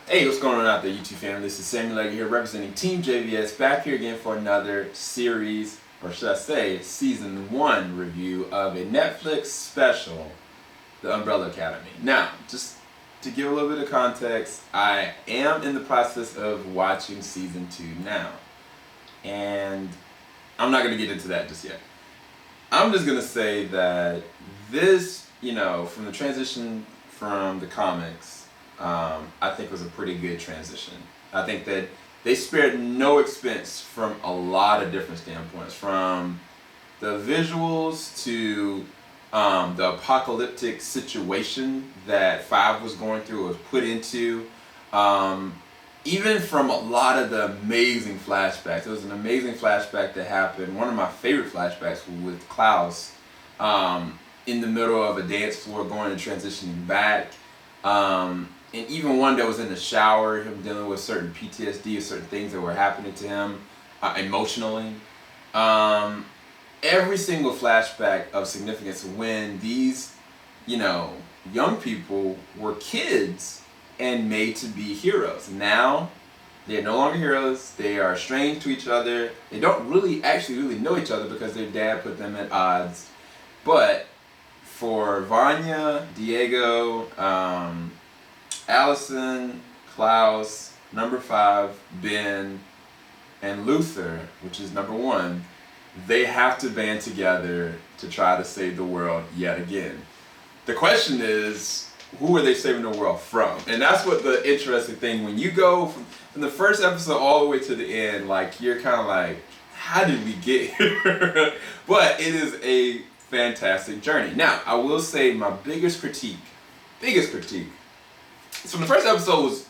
Hey, what's going on out there, YouTube family? This is Samuel Gallagher here, representing Team JVS, back here again for another series, or should I say, Season 1 review of a Netflix special, The Umbrella Academy. Now, just to give a little bit of context, I am in the process of watching Season 2 now. And I'm not going to get into that just yet. I'm just going to say that this, from the transition from the comics, I think was a pretty good transition. I think that they spared no expense from a lot of different standpoints, from the visuals to the apocalyptic situation that Five was going through, was put into, even from a lot of the amazing flashbacks. There was an amazing flashback that happened, one of my favorite flashbacks, with Klaus in the middle of a dance floor going and transitioning back. And even one that was in the shower, him dealing with certain PTSD or certain things that were happening to him emotionally. Every single flashback of significance when these, young people were kids and made to be heroes. Now, they are no longer heroes. They are estranged to each other. They don't really know each other because their dad put them at odds. But for Vanya, Diego, Allison, Klaus, number 5, Ben, and Luther, which is number 1, they have to band together to try to save the world yet again. The question is, who are they saving the world from? And that's what the interesting thing, when you go from the first episode all the way to the end, you're kind of like, how did we get here? But it is a fantastic journey. Now, I will say my biggest critique, so the first episode was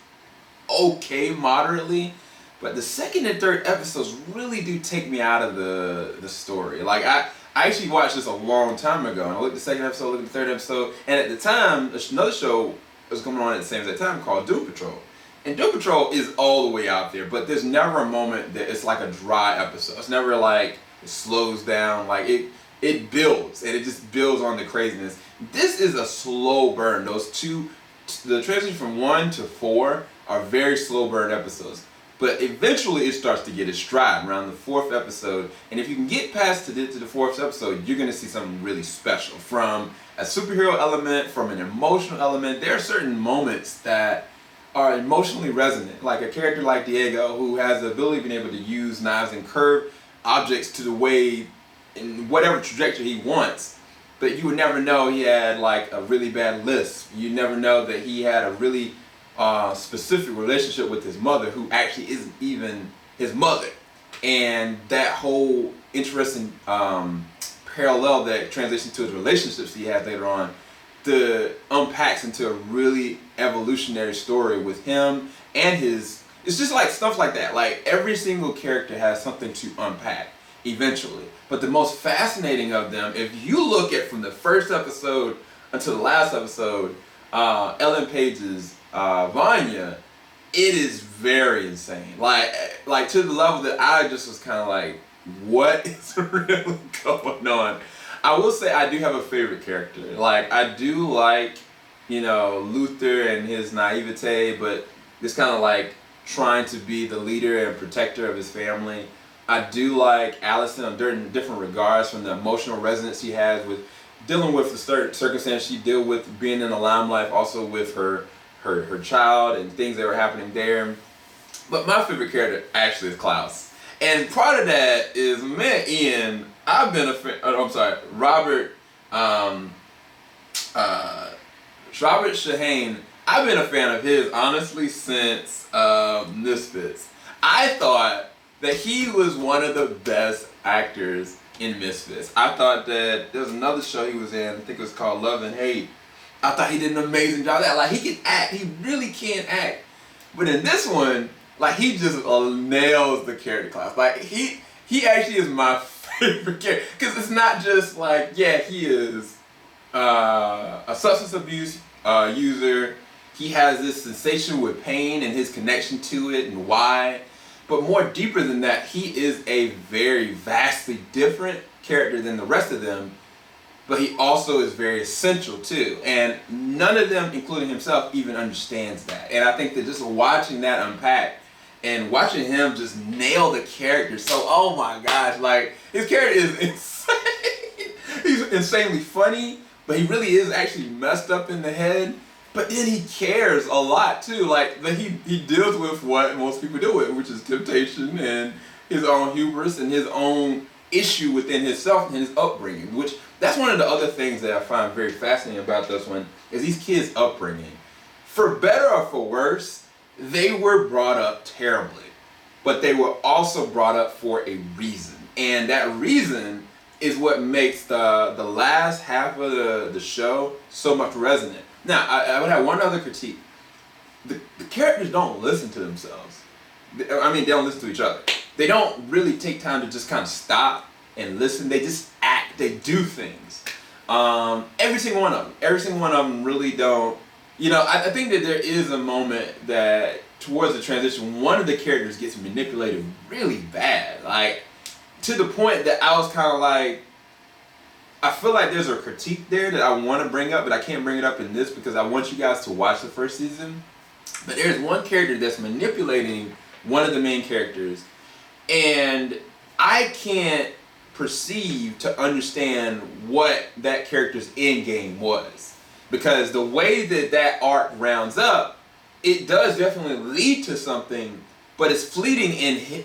okay, moderately, but the second and third episodes really do take me out of the story. I actually watched this a long time ago, and I looked at the second episode, looked at the third episode, and at the time, another show was going on at the same time called Doom Patrol. And Doom Patrol is all the way out there, but there's never a moment that it's like a dry episode. It's never like it slows down, it builds, and it just builds on the craziness. This is a slow burn. The transition from 1 to 4 are very slow burn episodes. But eventually it starts to get its stride around the 4th episode. And if you can get past to the 4th episode, you're going to see something really special. From a superhero element, from an emotional element. There are certain moments that are emotionally resonant. Like a character like Diego, who has the ability of being able to use knives and curve objects to the way, in whatever trajectory he wants. But you would never know he had a really bad lisp. You never know that he had a really specific relationship with his mother, who actually isn't even his mother. And that whole interesting parallel that transitions to his relationships he has later on, unpacks into a really evolutionary story with him and his. It's just stuff like that. Every single character has something to unpack eventually. But the most fascinating of them, if you look at from the first episode until the last episode, Ellen Page's Vanya, it is very insane. To the level that I just was kind of like, what is really going on? I will say I do have a favorite character. I do like, Luther and his naivete, but it's kind of trying to be the leader and protector of his family. I do like Allison in different regards, from the emotional resonance she has with dealing with the circumstance she dealt with being in the limelight, also with her child and things that were happening there. But my favorite character actually is Klaus. And part of that is, Ian, I've been a fan, Robert Shahane, I've been a fan of his, honestly, since Misfits. I thought that he was one of the best actors in Misfits. I thought that there was another show he was in, I think it was called Love and Hate. I thought he did an amazing job of that. He can act, he really can act. But in this one, he just nails the character class. He actually is my favorite character. Because it's not just he is a substance abuse user. He has this sensation with pain and his connection to it and why. But more deeper than that, he is a very vastly different character than the rest of them but he also is very essential too. And none of them, including himself, even understands that. And I think that just watching that unpack and watching him just nail the character. So, oh my gosh, like, his character is insane. He's insanely funny, but he really is actually messed up in the head. But then he cares a lot too. Like, he deals with what most people deal with, which is temptation and his own hubris and his own issue within himself and his upbringing. Which, that's one of the other things that I find very fascinating about this one, is these kids' upbringing. For better or for worse, they were brought up terribly, but they were also brought up for a reason. And that reason is what makes the last half of the show so much resonant. Now, I would have one other critique. The characters don't listen to themselves. They don't listen to each other. They don't really take time to just kind of stop and listen. They just act. They do things. Every single one of them really don't. I think that there is a moment that towards the transition, one of the characters gets manipulated really bad. Like, to the point that I was kind of like, I feel like there's a critique there that I want to bring up, but I can't bring it up in this because I want you guys to watch the first season. But there's one character that's manipulating one of the main characters, and I can't perceive to understand what that character's end game was. Because the way that arc rounds up, it does definitely lead to something, but it's fleeting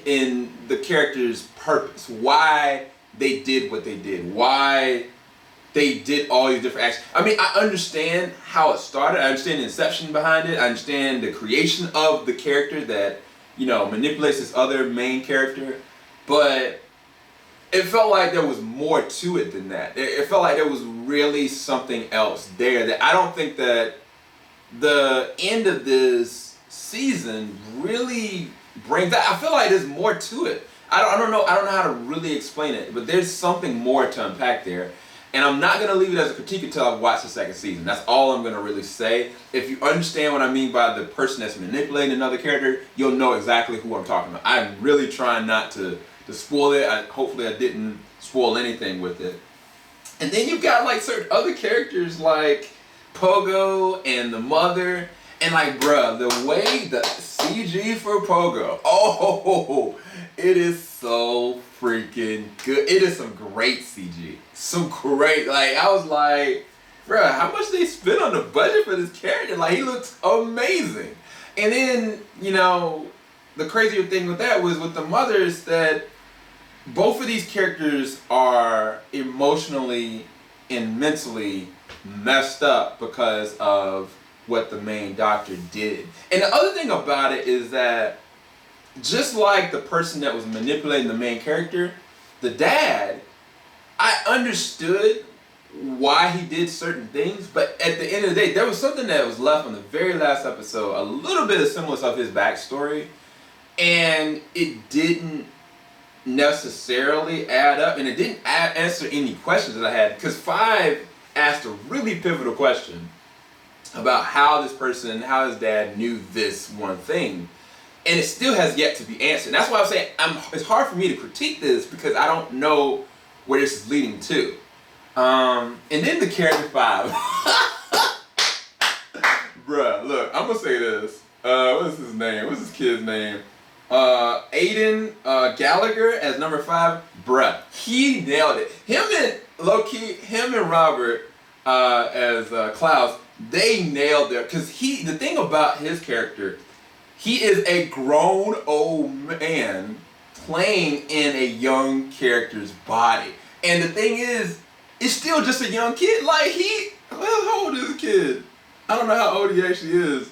in the character's purpose. Why they did what they did. Why they did all these different actions. I understand how it started. I understand the inception behind it. I understand the creation of the character that, manipulates this other main character. But it felt like there was more to it than that. It felt like there was really something else there that I don't think that the end of this season really brings that. I feel like there's more to it. I don't know how to really explain it, but there's something more to unpack there. And I'm not going to leave it as a critique until I've watched the second season. That's all I'm going to really say. If you understand what I mean by the person that's manipulating another character, you'll know exactly who I'm talking about. I'm really trying not to spoil it. Hopefully I didn't spoil anything with it. And then you've got like certain other characters like Pogo and the mother. And like, bruh, the way the CG for Pogo, it is so freaking good. It is some great CG. Some great, I was like, bruh, how much they spent on the budget for this character? Like, he looks amazing. And then, the crazier thing with that was with the mothers that both of these characters are emotionally and mentally messed up because of what the main doctor did. And the other thing about it is that just like the person that was manipulating the main character, the dad, I understood why he did certain things, but at the end of the day, there was something that was left on the very last episode, a little bit of semblance of his backstory, and it didn't necessarily add up, and it didn't answer any questions that I had, because 5 asked a really pivotal question about how this person, how his dad knew this one thing, and it still has yet to be answered. And that's why I'm saying it's hard for me to critique this because I don't know where this is leading to. And then the character 5. Bruh, look, I'm gonna say this. What is his name? What's his kid's name? Aiden Gallagher as number 5. Bruh, he nailed it. Him and Robert as Klaus, they nailed it. Because the thing about his character, he is a grown old man playing in a young character's body. And the thing is, it's still just a young kid. Like, how old is this kid? I don't know how old he actually is.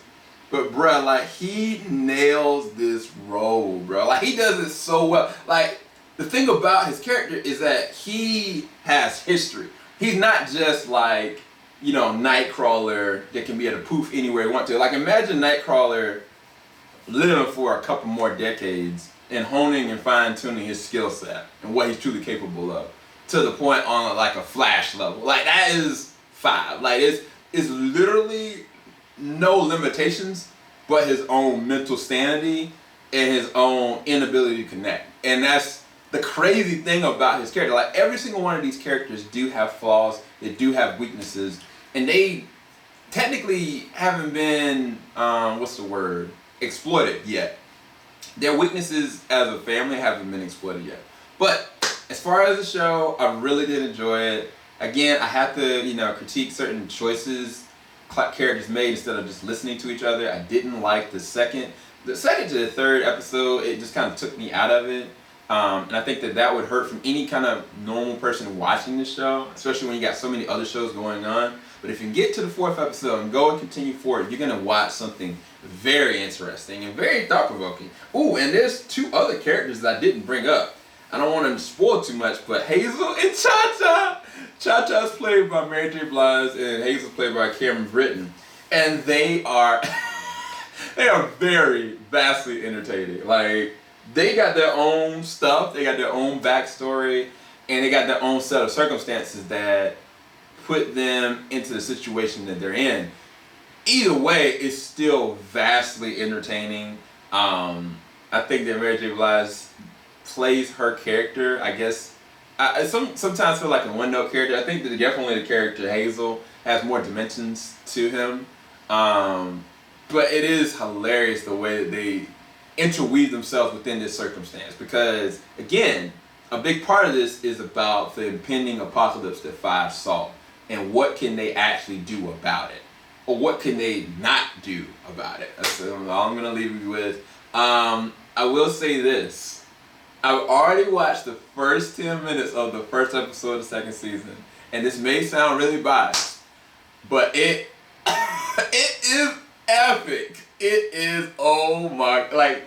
But bruh, like, he nails this role, bro. Like, he does it so well. Like, the thing about his character is that he has history. He's not just like, Nightcrawler that can be at a poof anywhere he wants to. Like, imagine Nightcrawler living for a couple more decades and honing and fine-tuning his skill set and what he's truly capable of to the point on like a Flash level. Like, that is 5. Like, it's literally no limitations but his own mental sanity and his own inability to connect. And that's the crazy thing about his character. Like, every single one of these characters do have flaws. that do have weaknesses, and they technically haven't been exploited yet. Their weaknesses as a family haven't been exploited yet. But as far as the show, I really did enjoy it. Again, I have to critique certain choices characters made instead of just listening to each other. I didn't like the second to the third episode. It just kind of took me out of it. And I think that would hurt from any kind of normal person watching the show, especially when you got so many other shows going on. But if you can get to the fourth episode and go and continue forward, you're going to watch something very interesting and very thought-provoking. Ooh, and there's two other characters that I didn't bring up. I don't want to spoil too much, but Hazel and Cha-Cha. Cha-Cha's played by Mary J. Blige and Hazel's played by Cameron Britton. And they are very vastly entertaining. Like, they got their own stuff, they got their own backstory, and they got their own set of circumstances that put them into the situation that they're in. Either way, it's still vastly entertaining. I think that Mary J. Blige plays her character, I guess. I sometimes feel like a one-note character. I think that definitely the character Hazel has more dimensions to him. But it is hilarious the way that they interweave themselves within this circumstance, because again, a big part of this is about the impending apocalypse that Five saw and what can they actually do about it, or what can they not do about it. That's all I'm gonna leave you with. I will say this: I've already watched the first 10 minutes of the first episode of the second season, and this may sound really biased, but it is epic. It is, oh my, like,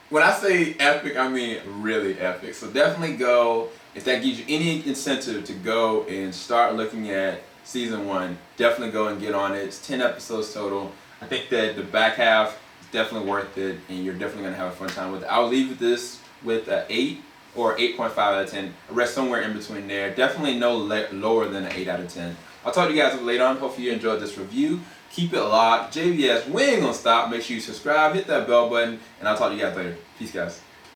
when I say epic, I mean really epic. So definitely go, if that gives you any incentive to go and start looking at season 1, definitely go and get on it. It's 10 episodes total. I think that the back half is definitely worth it, and you're definitely going to have a fun time with it. I'll leave this with an 8 or 8.5 out of 10. I rest somewhere in between there. Definitely no lower than an 8 out of 10. I'll talk to you guys later on. Hopefully you enjoyed this review. Keep it locked. JBS, we ain't gonna stop. Make sure you subscribe, hit that bell button, and I'll talk to you guys later. Peace, guys.